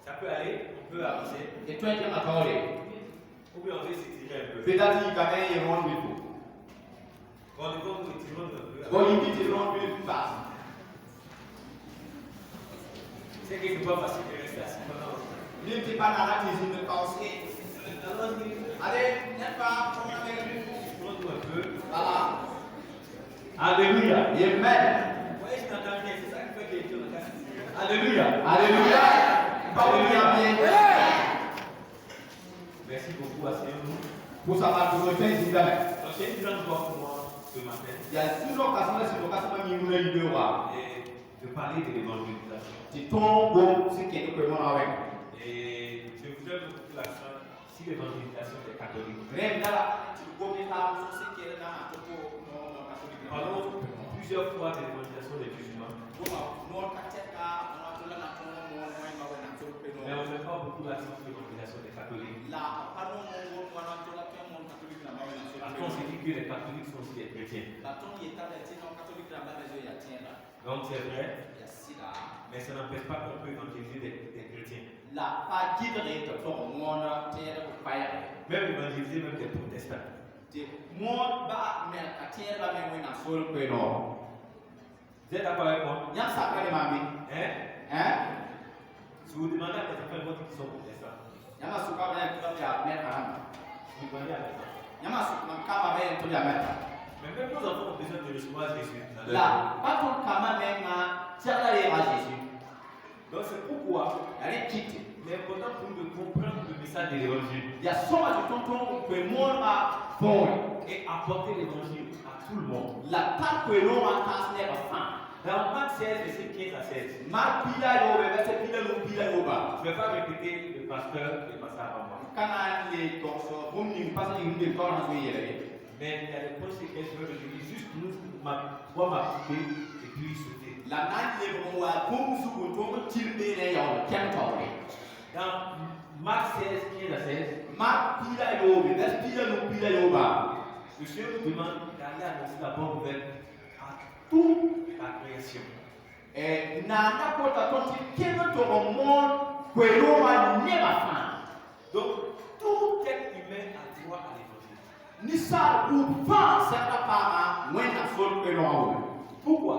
Ça peut aller, on peut avancer. Et toi, tu as parlé. Ou bien on peut s'étirer un peu. Peut-être qu'il y a un peu. Quand on étire un peu. Bon, il dit qu'il y a un peu pas. C'est que c'est pas facile de rester assis pendant longtemps. Il n'était pas dans la cuisine de penser. Allez, n'est pas, on va faire Prends-nous un peu. Voilà. Alléluia. Amen. Oui, je t'entends bien, c'est ça qui fait qu'il est dans la case. Alléluia. Alléluia. Alléluia. Merci beaucoup, asseyez-nous. Pour savoir que vous faites jamais. Donc, j'ai une grande joie pour moi ce matin. Il y a toujours l'occasion de se l'occasion de nous et De parler de l'évangélisation. c'est ton bon, c'est qu'il y a que moi avec. Et je voudrais beaucoup l'accent sur l'évangélisation des catholiques. Parlons plusieurs fois de l'évangélisation des musulmans. Mais on ne met pas beaucoup l'accent sur l'évangélisation des catholiques. Parce qu'on se dit que les catholiques sont aussi des chrétiens. Donc c'est vrai, mais ça n'empêche pas qu'on peut évangéliser des chrétiens. Même évangéliser même des protestants. Vous êtes d'accord avec moi? Hein? Si vous demandez à des enfants qui sont protestants, vous demandez à des enfants. Mais même nos enfants ont besoin de recevoir Jésus. Donc c'est pourquoi il est important pour nous de comprendre le message de l'évangile et apporter l'évangile à tout le monde. Dans Marc 16, verset 15 à 16. Je ne vais pas répéter le pasteur avant moi. Mais il y a des conséquences que je veux dire juste nous pouvoir m'appliquer et puis sauter. Dans Marc 16, 15 à 16, le Seigneur nous demande d'aller annoncer la bonne nouvelle à toute la création. Donc, tout être humain a droit à l'évangile. Pourquoi?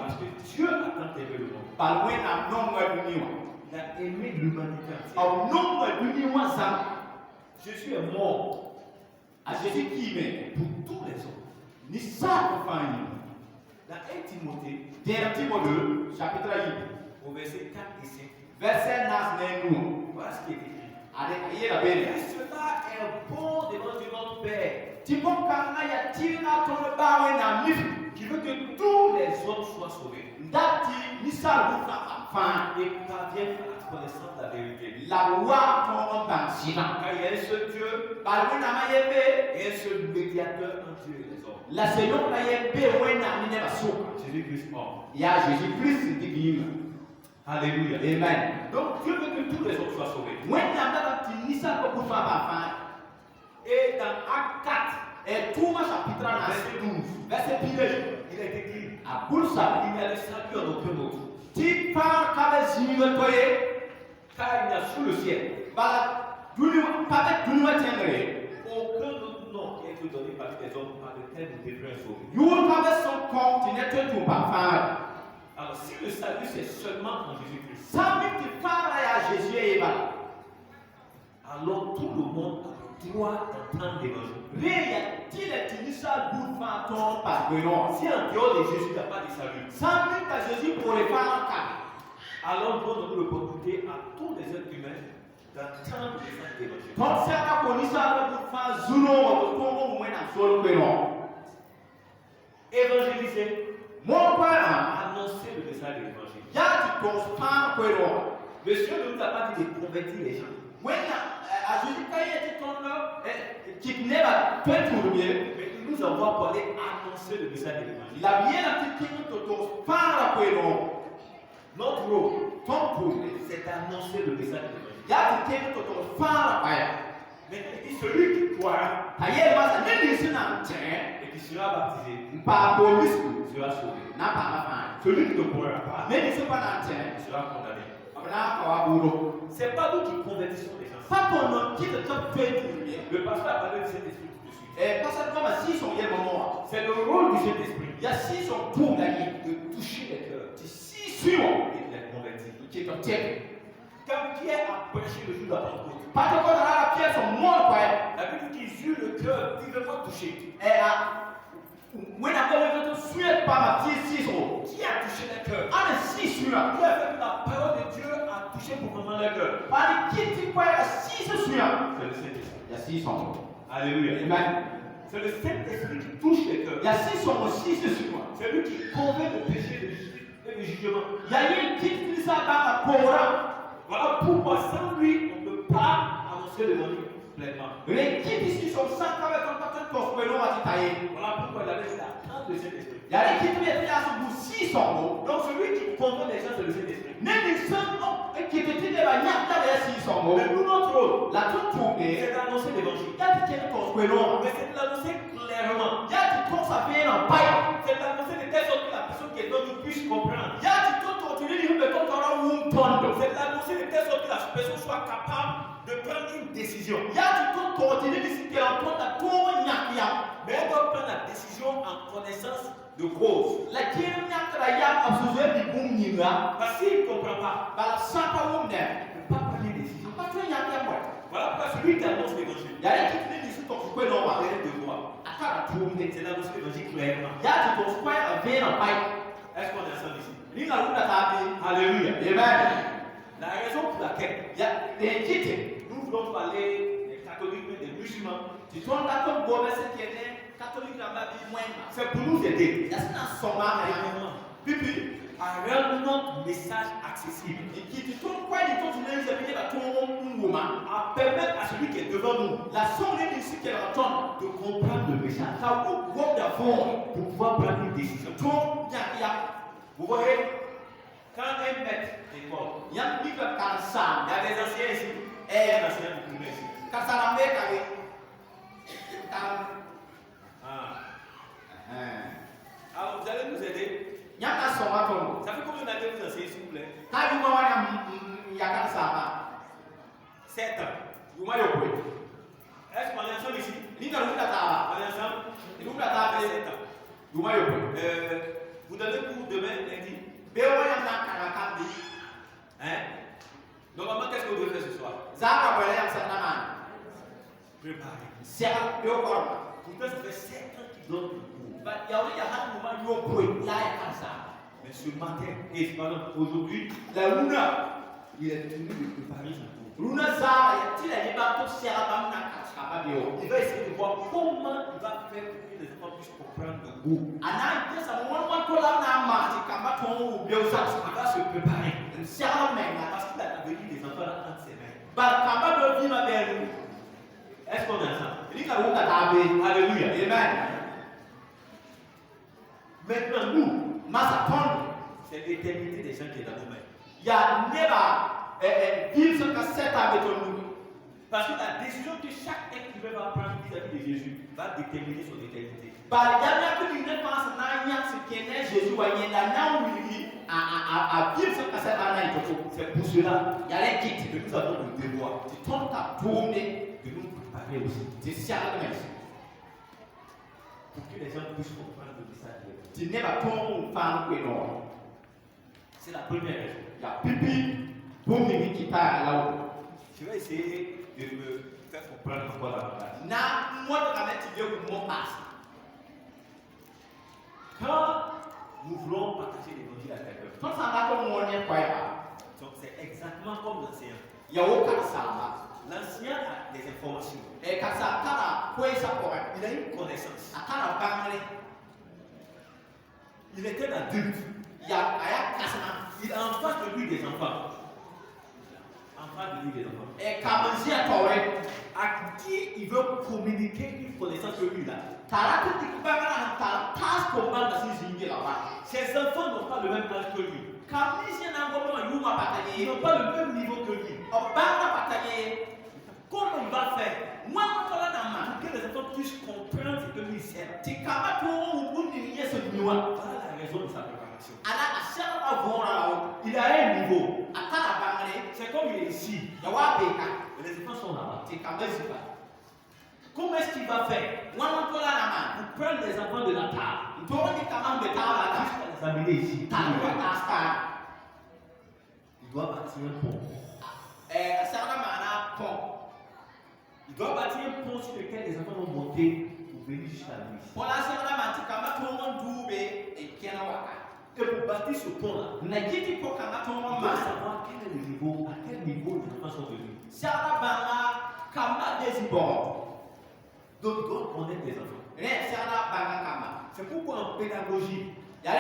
Parce que Dieu a tant aimé le monde. Il a aimé l'humanité entière. Jésus est mort pour tous les hommes. Dans 1 Timothée, chapitre 8, au verset 4 et 5, verset 9, voilà ce qui est écrit. Et et cela est bon devant Dieu notre Père, qui veut que tous les hommes soient sauvés et parviennent à la connaissance de la vérité. Car il y a un seul Dieu et un seul médiateur entre Dieu et les hommes. Jésus-Christ mort. Alléluia. Amen. Donc Dieu veut que tous les hommes soient sauvés. Et dans Acte 4, verset 12, il est écrit, il y a le salut en aucun autre. Car il y a sous le ciel aucun autre nom qui a été donné par les hommes par lequel nous devrions être sauvés. Alors si le salut c'est seulement en Jésus-Christ, alors tout le monde a le droit d'entendre l'évangile. Si en dehors de Jésus il n'y a pas de salut, alors nous devons donner l'opportunité à tous les êtres humains d'entendre le message de l'évangile. Évangéliser, annoncer le message de l'évangile. Le Seigneur ne nous a pas dit de convertir les gens. Mais il nous envoie pour aller annoncer le message de l'évangile. Notre rôle, c'est d'annoncer le message de l'évangile. Mais il dit celui qui croira et qui sera baptisé sera sauvé. Celui qui ne croira pas Mais ce pas l'antenne. sera condamné. C'est pas nous qui convertissons les gens. pas ton nom qui te fait Le pasteur a parlé de cet esprit tout de suite. et parce que comme si son yé moment. C'est le rôle du Saint-Esprit Il y a six son pour gagner de toucher les cœurs de six sur et de les convertir. qui est en tête. Quand Pierre a prêché le jour de la Pentecôte, Pas de quoi dans la pièce son monde quoi. la Bible dit qu'ils eurent le cœur vivement touché. Et when I go to sweat par ma petite six Qui a touché les cœurs? on est six sur Qui a fait que la parole de Dieu a touché profondément les cœurs? par les qui tu quoi six sur C'est le Saint-Esprit. il y a six son. Alléluia. Amen. C'est le Saint-Esprit qui touche les cœurs. Il y a six son aussi sur. C'est lui qui convainc le péché de justice et de jugement. Il y a une petite qui ça dans la Torah. Voilà pourquoi sans lui, on ne peut pas annoncer l'évangile pleinement. Les qui ici sont 100 avec un patin de Tosqueno à Titaïe. Voilà pourquoi il avait l'attente de Saint-Esprit. Il y a les qui viennent à ce bout 600 Donc celui qui convainc les gens, c'est le Saint-Esprit. même les 100 qui étaient des bagnages derrière 600 Mais nous, notre rôle, la toute tournée, c'est d'annoncer l'évangile. il y a des qui Tosqueno. Mais c'est de l'annoncer clairement. Il y a des qui ça fait un paille. C'est d'annoncer de telle sorte que la personne qui est dans nous puisse comprendre. Il y a des qui continuent de dire comme dans un tondo. C'est d'annoncer de telle sorte que la personne soit capable de prendre une décision. Il y a des qui continuent de dire qu'elle entend la tour nyakia. Mais elle doit prendre la décision en connaissance de cause. La qui nyakra ya absorbé du boum nyinga. Parce qu'il ne comprend pas, Bah la sapa wum ne. il ne peut pas prendre une décision. Pas tout nyakia moi. Voilà pourquoi celui qui annonce l'évangile, Il y a les qui viennent ici Tosqueno il a va. un devoir. Akara tourner. C'est d'annoncer l'évangile clairement. Il y a des Tosqueno à venir en paille. Est-ce qu'on est ensemble ici? Lina luna tabi. Alléluia. Amen. La raison pour laquelle Il y a des qui nous voulons parler des catholiques mais des musulmans, tu tournes la tombe gobe ce qui est catholique là bas bi moins. c'est pour nous aider Il y a ça soma mais pipi à rendre notre message accessible, qui tu tournes quoi du tout tu n'es jamais la tombe woman. à permettre à celui qui est devant nous La sonne est ici qu'elle entend. de comprendre le message, Ça vous gobe de fond. pour pouvoir prendre une décision. Tombe nyakia. Vous voyez, quand un maître d'école, Il y a un livre il y kansa. a des anciens ici, et un ancien du primaire ici. Kansa la me kawe. Alors vous allez nous aider. Nyaka soma tombe. Ça fait combien d'années que vous enseignez s'il vous plaît? Ka du ma wana ya kansa ba. 7 ans. Du ma yo kwe. Est-ce qu'on est ensemble ici? Lina luna taba. On est ensemble? Luna taba. 7 ans. Du ma yo kwe. Vous donnez cours demain lundi? Bewa ya na karakambi. Hein? Normalement, qu'est-ce que vous devez faire ce soir? Zaka wele ya sana man. Préparer. Sera yo korma. Pourtant, ça fait 7 ans qu'ils donnent le cours. But ya wele ya hatu ma yo kwe la ya kansa. Mais ce matin, et pardon, aujourd'hui, La luna. il est venu de préparer son cours. Luna zara ya tila ni ba to sera ba na kansa ba bio. Il va essayer de voir comment il va faire pour que les enfants puissent comprendre le cours. Ana pesa mo mo to la na ma ti kamba to bio sa. Il va se préparer. Sera menga. Parce qu'il a l'avenir des enfants là entre ses mains. Ba kamba do vi ma belu. Est-ce qu'on est ensemble? Lina luna tabe. Alléluia. Amen. Maintenant, nous, Masa ton. c'est l'éternité des gens qui est dans nos mains. Ya neba vivre ce que c'est avec nous. Parce que la décision que chaque être humain va prendre vis-à-vis de Jésus va déterminer son éternité. Ba ya na ko ni ne pense na nya se kene Jésus wa yenda na wili a vivre ce que c'est dans la ito. C'est pour cela Ya les quitte que nous avons le devoir tu ton ta tourner de nous préparer aussi tu sera de même. pour que les gens puissent comprendre le message de Dieu. Tu n'es pas ton fan que non. C'est la première raison. Ya pipi pour me qui parle là. Je vais essayer de me faire comprendre encore davantage. Na moi de la mettre Dieu pour mon passe. Quand nous voulons partager l'évangile à quelqu'un, Ton ça va comme mon ne quoi pas. donc c'est exactement comme l'enseignant. Ya o kansa ba. L'enseignant a des informations, E kansa kana ko esa ko. il a une connaissance. Akana bangale. Il est un adulte. Ya aya kasana. Il a en face de lui des enfants. En face de lui des enfants. E kamanzi atore. À qui il veut communiquer une connaissance que lui là. Taratu tikbangana ta tas ko banga si zingi la ba. Ses enfants n'ont pas le même âge que lui. Kamisi na ngomo yuma Ils pataye. n'ont pas le même niveau que lui. Obanga pataye. Comment il va faire Mwa kola na ma. pour que les enfants puissent comprendre ce que lui sait? Tikama to ubuni yeso niwa. Voilà la raison de sa préparation. Ana Il a un niveau. C'est comme il est ici. Et les enfants sont là-bas. Comment est-ce qu'il va faire pour prendre les enfants de la table jusqu'à les amener ici? Il doit bâtir un pont. Il doit bâtir un pont sur lequel les enfants vont monter pour venir jusqu'à lui. Et pour bâtir ce pont-là, il doit savoir quel est le niveau, à quel niveau les enfants sont venus. Donc, il doit connaître les enfants. C'est pourquoi en pédagogie, on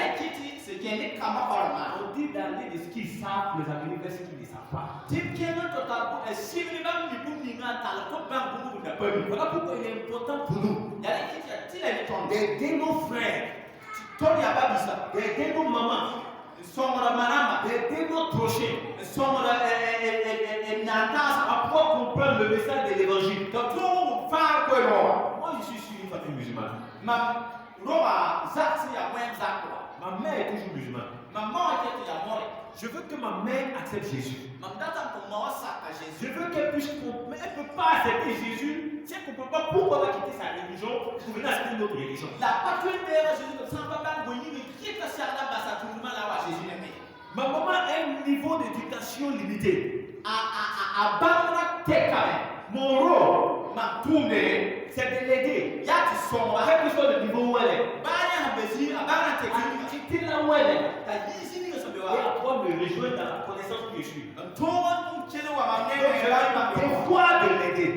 dit d'aller de ce qu'ils savent, les amener vers ce qu'ils ne savent pas. Voilà pourquoi il est important pour nous d'aider nos frères, d'aider nos mamans, d'aider nos prochains à pouvoir comprendre le message de l'évangile. Moi, je suis sur une famille musulmane. Ma mère est toujours musulmane. Je veux que ma mère accepte Jésus. Je veux qu'elle puisse comprendre. Mais elle ne peut pas accepter Jésus. Si elle ne comprend pas pourquoi elle va quitter sa religion pour venir accepter une autre religion. Ma maman a un niveau d'éducation limité. Mon rôle, c'est de l'aider. Quel que soit le niveau où elle est. Quitter là où elle est. Et à pouvoir me rejoindre dans la connaissance que je suis. Je dois de l'aider.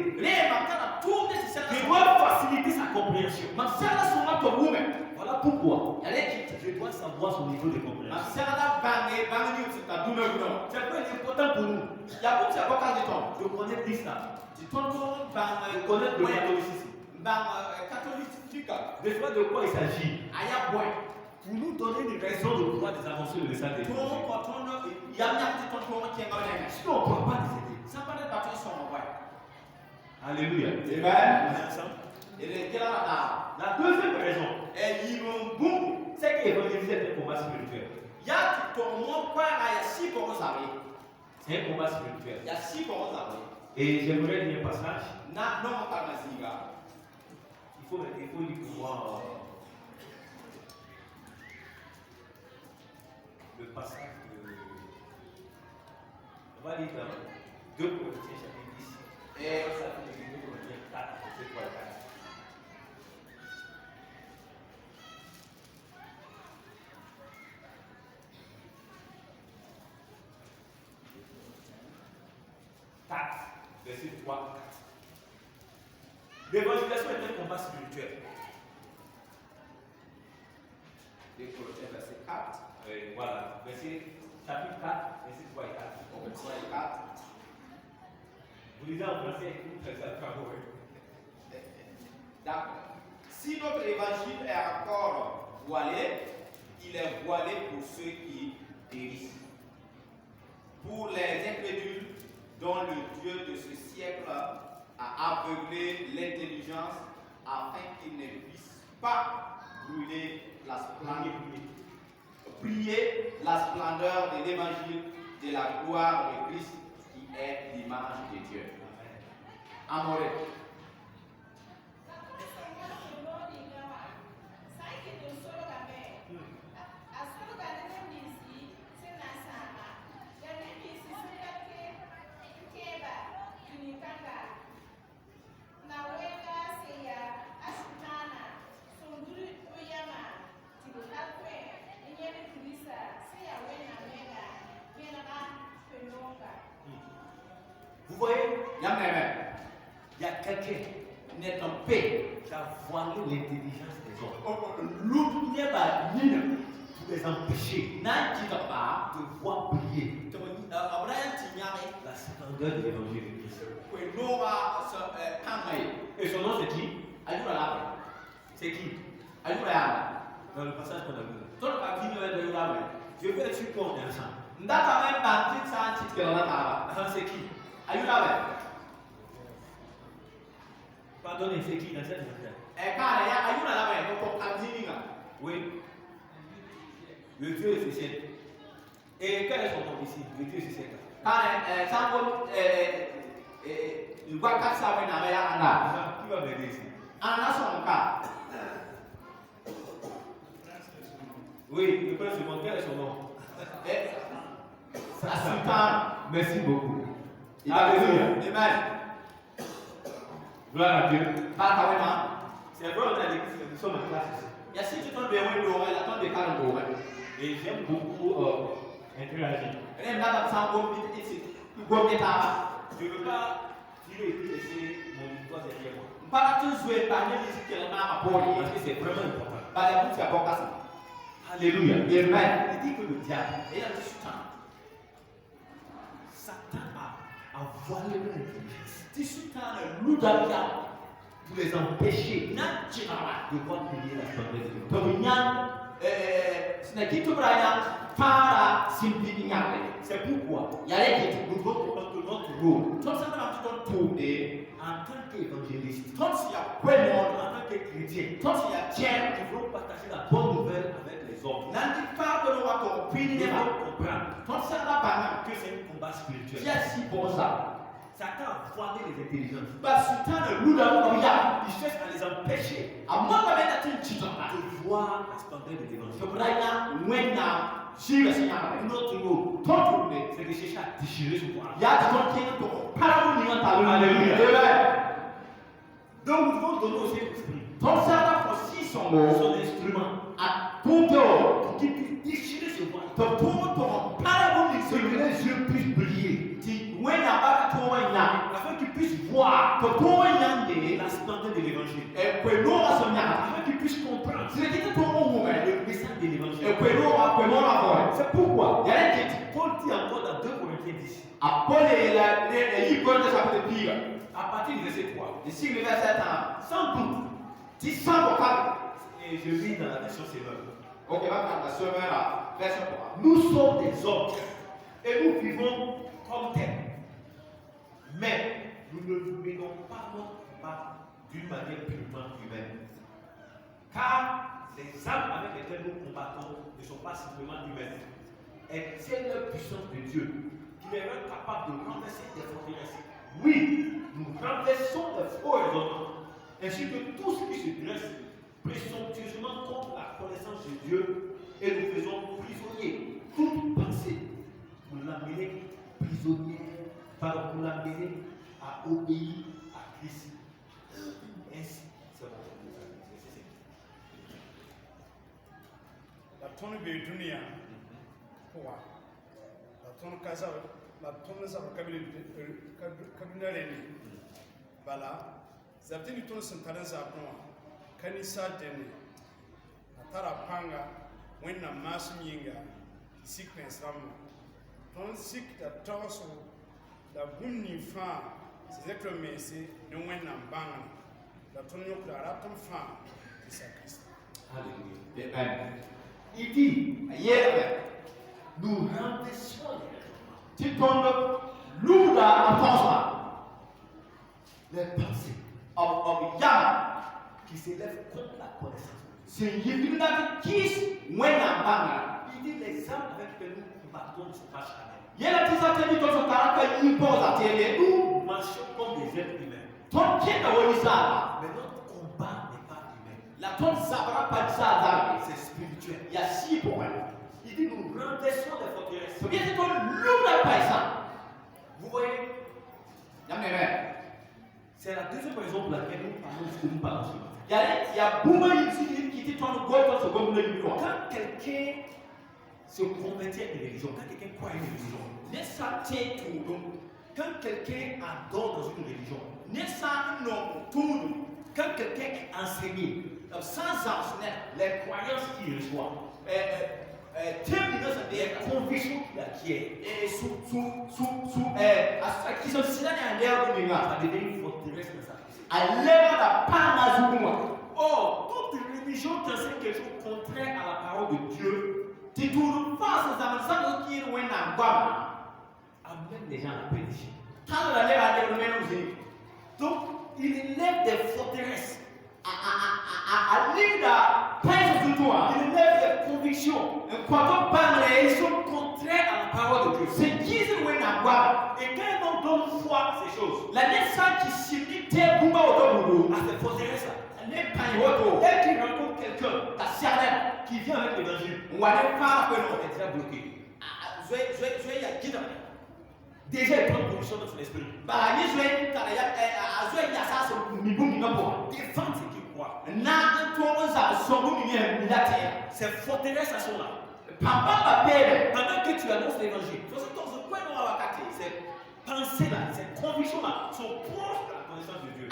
Je dois faciliter sa compréhension. Voilà pourquoi je dois savoir son niveau de compréhension. C'est pourquoi il est important pour nous de connaître l'islam, de connaître le catholicisme, de savoir de quoi il s'agit, pour nous donner une raison de pouvoir désamorcer le message de Dieu. Sinon, on ne pourra pas les aider. Alléluia. Amen. La deuxième raison, c'est qu'évangéliser est un combat spirituel. C'est un combat spirituel. Et j'aimerais lire un passage. Il faut lire pour voir le passage de. On va lire dans 2 Corinthiens chapitre 10. Et ça fait 2 Corinthiens 4, verset 3 et 4. Verset 3 à 4. L'évangélisation est un combat spirituel. Verset 4. Voilà, chapitre 4, verset 3 et 4. Vous lisez en français, vous faites ça travaux. D'accord. Si notre évangile est encore voilé, il est voilé pour ceux qui périssent. Pour les incrédules, dont le Dieu de ce siècle a aveuglé l'intelligence afin qu'ils ne puissent pas brûler la splendeur, prier la splendeur de l'évangile de la gloire de Christ qui est l'image de Dieu. Amoureux. Vous voyez, il y a quelqu'un qui est en paix, qui a voilé l'intelligence des hommes. L'autre n'est pas mine pour les empêcher de voir briller la splendeur de l'évangile de Christ. Et son nom c'est qui? C'est qui? Dans le passage qu'on a vu. Je veux être sûr qu'on est ensemble. C'est qui? Pardonnez, c'est qui dans cette affaire? Oui. Le Dieu est spécial. Et quel est son nom ici? Le Dieu ici, c'est Quand ça il voit quatre ça mais n'a rien là. qui va m'aider ici? En a son cas. Oui, le Père se demande quel est son nom. Ça Sultan. Merci beaucoup. Alléluia. Amen. Gloire à Dieu. Pas quand même. C'est vrai, on a l'église, nous sommes en classe ici. Il y a si tu tombes bien oui l'oreille, la tombe de calme l'oreille. Et j'aime beaucoup interagir. Et même là ça on dit ici. Tu gomme ta. Je ne veux pas tirer et puis laisser mon histoire derrière moi. Pas tout jouer par les musiques qui est là pour lui. Parce que c'est vraiment important. Pas la bouche à bon cas. Alléluia. Amen. Il dit que le diable, Et il a dit Sultan. Satan a voilé leur intelligence Si Sultan est l'oudalia. pour les empêcher Nan chimara. de voir briller la splendeur de Dieu. Comme Nyan, Snakitu Brian, Para Simpi Nyame. C'est pourquoi Il y a les nous devons comprendre que notre rôle Tom Sandra Tom tourné. en tant qu'évangéliste, Tom s'il y a en Quémon. tant que chrétien, Tom s'il y a Tien. nous devons partager la bonne nouvelle avec les hommes. Nandi pas de l'eau à ton Nous pini. devons comprendre Tom Sandra Bana. que c'est un combat spirituel. Qui a si bon ça? Satan a voilé les intelligences. Bah Sultan est l'oudalia. Il cherche à les empêcher À moi, ma mère a une petite de voir la splendeur de l'évangile. Brian, Wena, Jira Signal. Notre rôle, Tom tourné. c'est de chercher à déchirer ce pouvoir. Il y a du temps qui est pour Parabou Nianta. Alléluia. Amen. Donc nous devons donner aussi l'esprit. Tom Sandra aussi son Son mot. instrument À tout temps. pour qu'il puisse déchirer ce pouvoir. Ton Parabou Que les yeux puissent briller. Wena Baka Toya. Afin qu'ils puissent voir Ton Toya Yande. la splendeur de l'évangile. Et que l'on a son yard. Afin qu'ils puissent comprendre C'est qui te tombe au moment. le message de l'évangile. Et que l'on a comment la voix. C'est pourquoi Il y a un qui Paul dit encore dans 2 Corinthiens 10, a polé la icône de sa petite pire. à partir du verset 3, Ici, le verset 1. sans doute, 10 sans vocal. et je lis dans la version sévère, Ok, va prendre la semaine là. Verset 3. nous sommes des hommes et nous vivons comme tels. Mais nous ne menons pas notre combat d'une manière purement humaine. Car les armes avec lesquelles nous combattons ne sont pas simplement humaines. Elles tiennent la puissance de Dieu qui les rend capables de renverser des forteresses. Oui, nous renversons les faux raisonnements, ainsi que tout ce qui se dresse présomptueusement contre la connaissance de Dieu, et nous faisons prisonnier toute pensée pour l'amener prisonnière, pour l'amener à obéir à Christ. Ainsi, c'est bon. La tonne de dunia, quoi? La tonne casa, la tonne ça va cabinet. Voilà. Zabti ni tonne sont talents à moi. Kanisa deni. Atara panga, wenna masu yinga. Sequence ramu. Ton sik da torso, da bumni fa. C'est que le messie, nous wenna banga. La tonne yokla raton fa. C'est Christ. Alléluia. Amen. Il dit, Hier, nous renversons les raisonnements, tu tombes l'ouda à pense. les pensées Of Yama. qui s'élèvent contre la connaissance. C'est Yévina qui kiss Wena Banga. Il dit, les armes avec lesquelles nous combattons ne sont pas charnelles. Yela tisa teni ton caractère impose à télé. Nous marchons comme des êtres humains. Ton qui est à Wonisa. Mais notre combat n'est pas humain. La ton sabra pas de ça. C'est spirituel. Il y a 6 pour elle. Il dit, nous renversons les forteresses. C'est bien que ton l'ouda paisa. Vous voyez, Yamene. c'est la deuxième raison pour laquelle nous parlons de ce que nous parlons ce matin. Il y a Bouma ici qui dit ton goût ton second numéro. Quand quelqu'un se convertit à une religion, quand quelqu'un croit à une religion, Nessa tient tout. donc, quand quelqu'un adore dans une religion, Nessa non tout. quand quelqu'un est enseigné, Sans enseigner. les croyances qu'il reçoit, Terminus les des convictions qu'il acquiert, et qui sont si là en l'air de ça mémoire. devient une forteresse dans sa vie. À l'air de Panazuma. Or, toute religion qui enseigne quelque chose contraire à la parole de Dieu Tu tournes pas ces avançants qui sont en bas. amène les gens à la perdition. Quand la l'air a développé, Donc, il élève des forteresses, à l'île de Pince du Toit. il élève des convictions Quand on parle, qui sont contraires à Et quand un homme donne foi à ces choses, la naissance qui s'imite Bumba Otobudo à cette forteresse, n'est pas une autre. Dès qu'il rencontre quelqu'un, ta cervelle, qui vient avec l'évangile, on va pas que l'on est déjà bloqué. Déjà, il prend position dans son esprit. Défendre ce qu'il croit. Ces forteresses sont là. Pendant que tu annonces l'évangile, ces pensées-là, ces convictions-là sont proches de la connaissance de Dieu.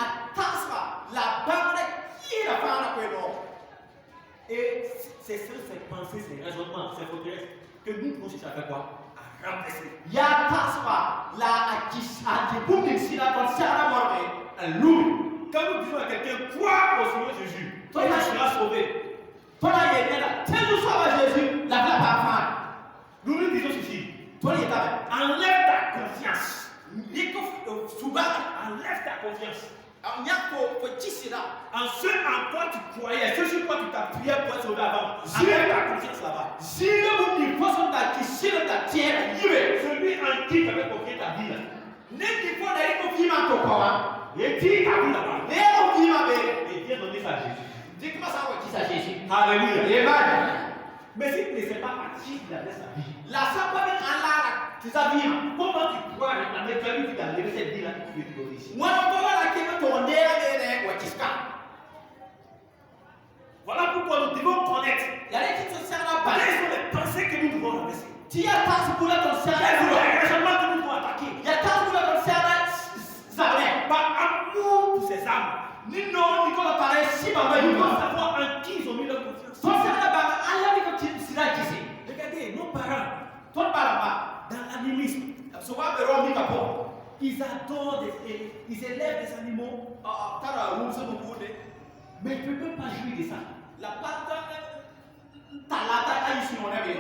Et c'est ces pensées, ces raisonnements, ces forteresses que nous pouvons chercher à faire quoi? À remplacer. Quand nous disons à quelqu'un, crois au Seigneur Jésus, toi tu seras sauvé. Nous lui disons ceci. Enlève ta confiance. Enlève ta confiance. En ce en quoi tu croyais, ce sur quoi tu t'appuyais pour être sauvé avant, enlève ta confiance là-bas. Celui en qui tu avais confié ta vie là. Et dis ta vie là-bas. Et viens donner ça à Jésus. Alléluia. Amen. Mais si tu ne sais pas à qui il a donné sa vie, comment tu crois que tu as levé cette vie là que tu veux donner ici? Voilà pourquoi nous devons connaître quelles sont les pensées que nous devons ramasser. Quels sont les raisonnements que nous devons attaquer. Par amour pour ces âmes. Nous devons savoir en qui ils ont mis leur confiance. Regardez, nos parents, dans l'animisme, ils adorent, ils élèvent des animaux, mais ils ne peuvent même pas jouir de ça.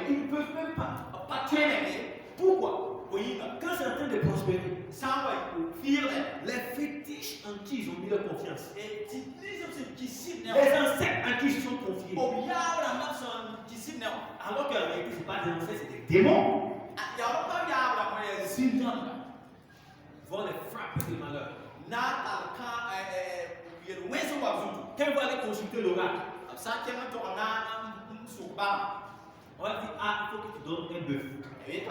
Ils ne peuvent même pas. Pourquoi? Quand c'est en train de prospérer, les fétiches en qui ils ont mis leur confiance, les insectes en qui ils se sont confiés, alors qu'en réalité, ce n'est pas des insectes, c'est des démons, vont les frapper de malheur. Quand ils vont aller consulter l'oracle, on va dire, il faut que tu donnes un bœuf. Ils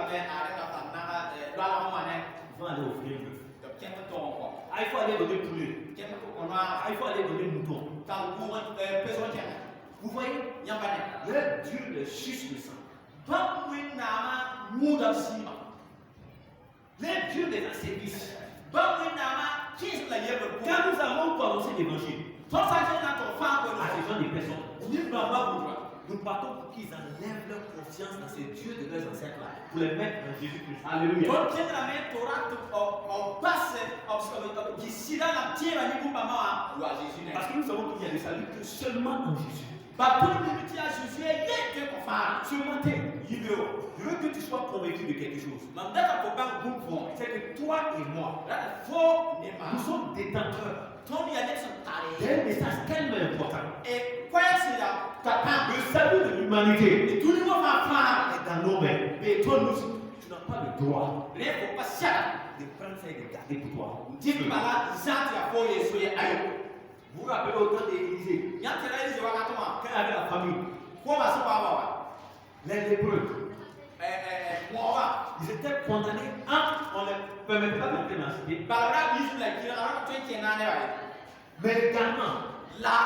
vont aller offrir un bœuf. Il faut aller donner poulet. Il faut aller donner mouton. Vous voyez, le Dieu le suce le sang. Les dieux des asservices. Quand nous avons commencé l'évangile, à ces gens des personnes, nous partons pour qu'ils enlèvent leur confiance dans ces dieux de leurs ancêtres là, pour les mettre en Jésus-Christ. Alléluia. Parce que nous savons qu'il y a des saluts que seulement en Jésus. Je veux que tu sois convaincu de quelque chose. C'est que toi et moi, nous sommes détenteurs d'un message tellement important. Le salut de l'humanité est dans nos mains. Mais toi, tu n'as pas le droit de prendre ça et de garder pour toi. Vous vous rappelez au temps d'Élisée, quand il avait la famille, les lépreux, ils étaient condamnés on ne permettait pas d'entrer dans la cité. Mais également, là,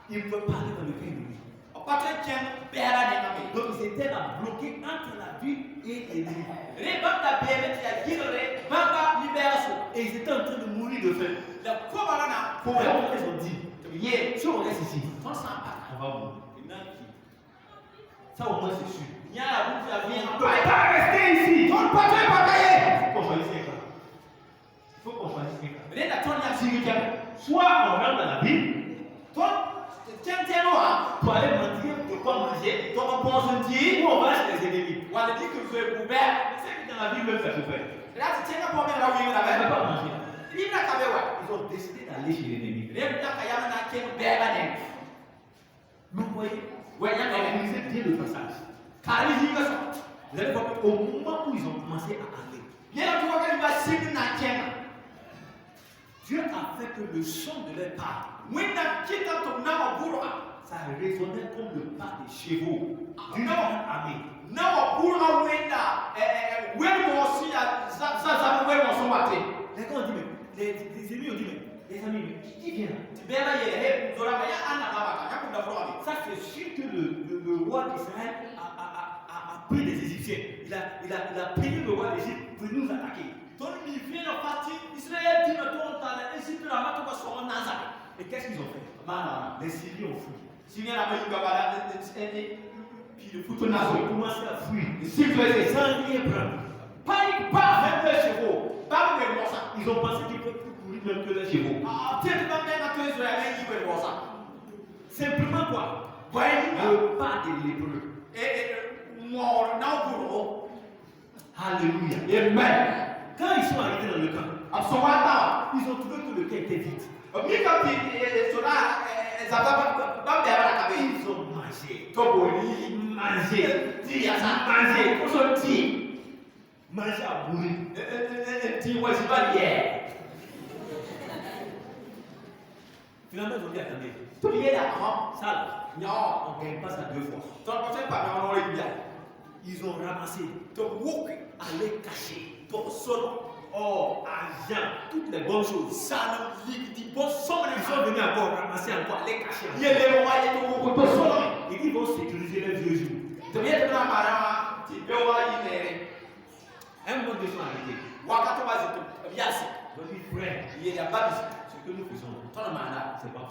ils ne pouvaient pas aller dans le pays de lui. Donc ils étaient là bloqués entre la vie et l'ennemi. Et ils étaient en train de mourir de faim. Pour eux, ils ont dit, si on reste ici, on va mourir. Ça au moins c'est sûr. On ne peut pas rester ici. Il faut qu'on choisisse un camp. Soit on rentre dans la Bible, pour aller mentir, de quoi manger, ou on va chez les ennemis. On a dit que vous êtes ouvert, mais c'est que dans la Bible même ça se fait. On ne va pas manger. Ils ont décidé d'aller chez l'ennemi. Mais vous voyez, lisez bien le passage. Vous allez voir qu'au moment où ils ont commencé à aller, Dieu a fait que le son de leur pas, ça résonnait comme le pas des chevaux d'une grande armée. Les gars ont dit, mais les ennemis ont dit, mais les amis, mais qui vient là? Ça c'est sûr que le roi d'Israël a pris des Égyptiens. Il a payé le roi d'Égypte pour nous attaquer. Et qu'est-ce qu'ils ont fait? Les Syriens ont fui. Ils ont commencé à fuir. Sans rien prendre. Ils ont pensé qu'ils peuvent plus courir même que les chevaux. Simplement quoi? Le pas des lépreux. Alléluia. Amen. Quand ils sont arrivés dans le camp, ils ont trouvé que le camp était vide. Ils ont mangé à mourir. Finalement, ils ont dit attendez. Ça là, on ne gagne pas ça 2 fois. Ils ont ramassé, aller cacher, or, argent, toutes les bonnes choses. Ils sont venus encore ramasser encore, aller cacher. Et ils vont sécuriser les vieux jours. Un moment de sont arrêtés. Donc, frère, ce que nous faisons, c'est pas bon.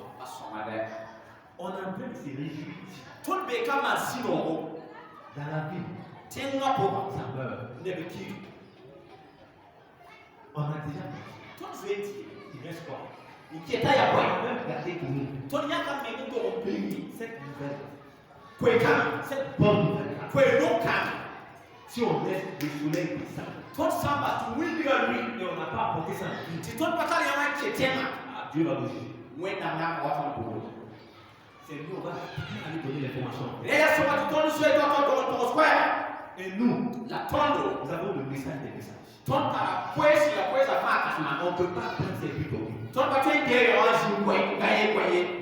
On est en train de se réjouir. Dans la vie, ça meurt. On a déjà il reste quoi? On a même gardé pour nous. Cette nouvelle, cette bonne nouvelle, si on laisse le soleil descendre, et on n'a pas apporté ça, Dieu va bouger. C'est nous, on va aller donner l'information. Et nous, nous avons le message des messages. On ne peut pas prendre ces buts.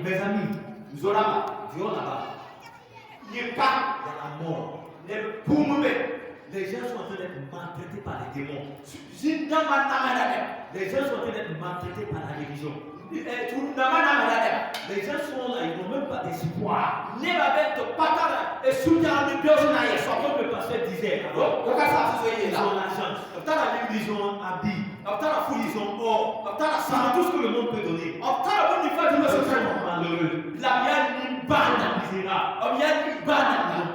Mes amis, Dieu là-bas, il y a la mort. Les gens sont en train d'être maltraités par les démons. Les gens sont en train d'être maltraités par la religion. Les gens sont là, ils n'ont même pas d'espoir. Comme le pasteur disait, ils ont l'argent, ils ont habits, ils ont or, ils ont tout ce que le monde peut donner. Ils sont malheureux. Ils n'ont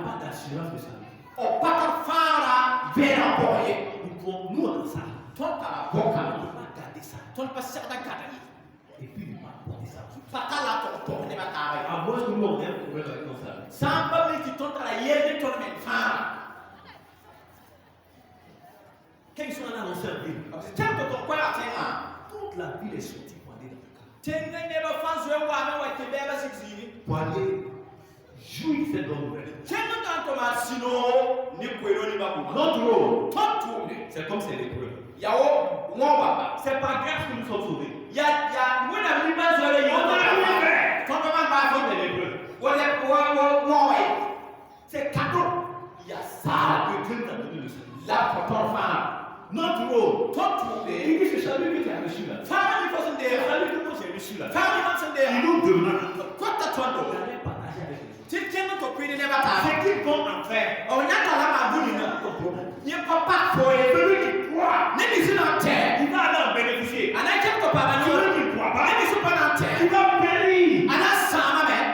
pas d'assurance de sa vie. Nous, on a ça. On ne peut pas garder ça. Et puis, il va porter ça. À moins que nous, on ait un problème avec nos quand ils sont allés annoncer un ville, toute la ville est sortie pour aller dans le camp. Pour aller jouir cette bonne nouvelle. Notre rôle, c'est comme c'est les preuves. C'est pas grave que nous sommes sauvés. C'est cadeau. Il y a ça que Dieu t'a donné le salut. Notre rôle, il dit ce salut que tu as reçu là. Ce salut que moi j'ai reçu là. Il nous demande d'aller partager avec les autres. Ce qu'ils vont en faire. Celui qui croit, il va aller en bénéficier. Celui qui ne croit pas, il va périr.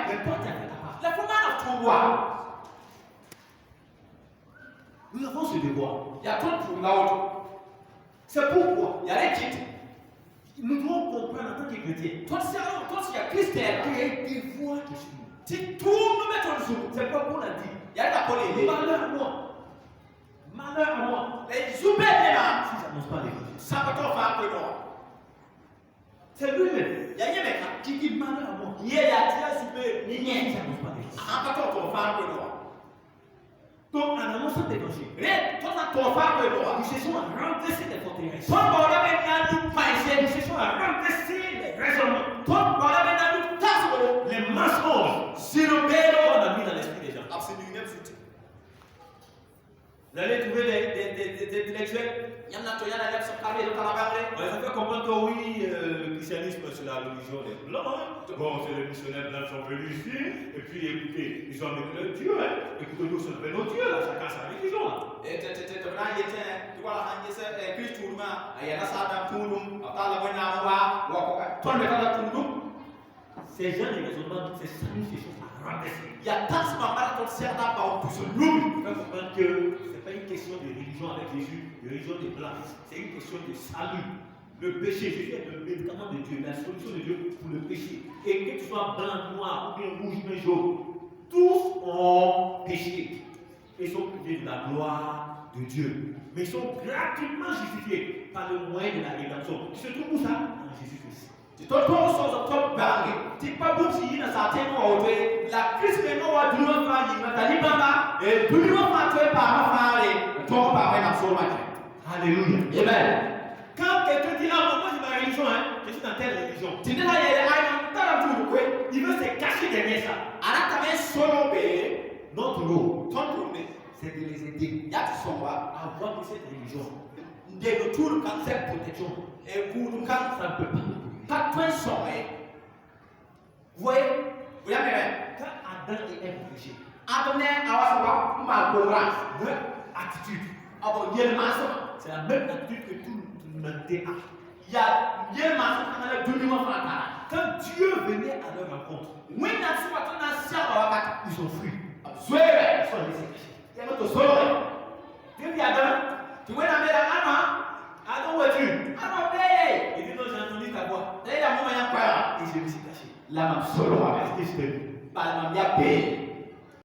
Mais toi, tu as fait ta part. Nous avons ce devoir. C'est pourquoi nous devons comprendre en tant que chrétiens qu'il y a des voies qui suivent. C'est quoi Paul a dit? Malheur à moi. Si ça n'annonce pas l'évangile. C'est lui-même qui dit malheur à moi. Si ça n'annonce pas l'évangile. Donc en annonçant l'évangile, ton frère et moi, nous cherchons à renverser les forteresses. Ton bonheur maintenant nous païser, nous cherchons à renverser les raisonnements. Ton bonheur maintenant nous tasse les mensonges. Si le père on a mis dans l'esprit des gens. Absolument, même soutien. Vous allez trouver des intellectuels. Il y en a qui sont carrés, d'autres à la On les a fait comprendre que oui, le christianisme c'est la religion des blancs. Hein. Bon, c'est les missionnaires blancs qui sont venus ici. Et puis écoutez, ils ont amené leur Dieu. Hein. Écoutez, nous sommes nos dieux là, chacun sa religion là. Et tu vois la Christ tourma, il y a ça dans tout le monde, dans la bonne amour, ton de la tout le monde. Ces gens, les raisonnements, c'est ça nous cherchons à renverser. Il y a tant de mal dans le cerveau par tout ce Nous, il faut comprendre que ce n'est pas une question de religion avec Jésus, de religion des blancs. C'est une question de salut. Le péché, Jésus est le médicament de Dieu, la solution de Dieu pour le péché. Et que tu sois blanc, noir, ou bien rouge, ou bien jaune, tous ont péché. Ils sont privés de la gloire de Dieu. Mais ils sont gratuitement justifiés par le moyen de la rédemption. Qui se trouve où ça? En Jésus-Christ. Tout le monde sont top barré. Tu pas beau si dans sa tête ou la Christ maintenant va du monde faire il m'a dit papa et tout le monde va tuer par ma femme ton papa dans son match. Alléluia. Amen. Quand quelqu'un dit ah moi j'ai ma religion hein, je suis dans telle religion. Tu dis là Il veut se cacher derrière ça. Anatame solo be Notre rôle, ton c'est de les aider ya tu son wa à avoir de cette religion. de le tour quand Cette protection, et pour quand ça ne peut pas. pas toi son vous voyez vous avez Quand Adam et Ève ont péché, abonné à wa ma courage leur attitude, abo yel maso c'est la même attitude que tout l'humanité a. ya yel maso kana le duni wa fata Quand Dieu venait à leur rencontre, when na so wa na sia wa wakati ils ont fui. zwere Ils sont laissés cacher. ya no to solo Dieu dit à Adam, tu vois na mera ama Adam, où es-tu? ama be Il dit non, j'ai entendu ta voix. et la mama ya kwa Et je me suis caché. la mam solo wa Est-ce que je t'ai vu? ba la mam ya be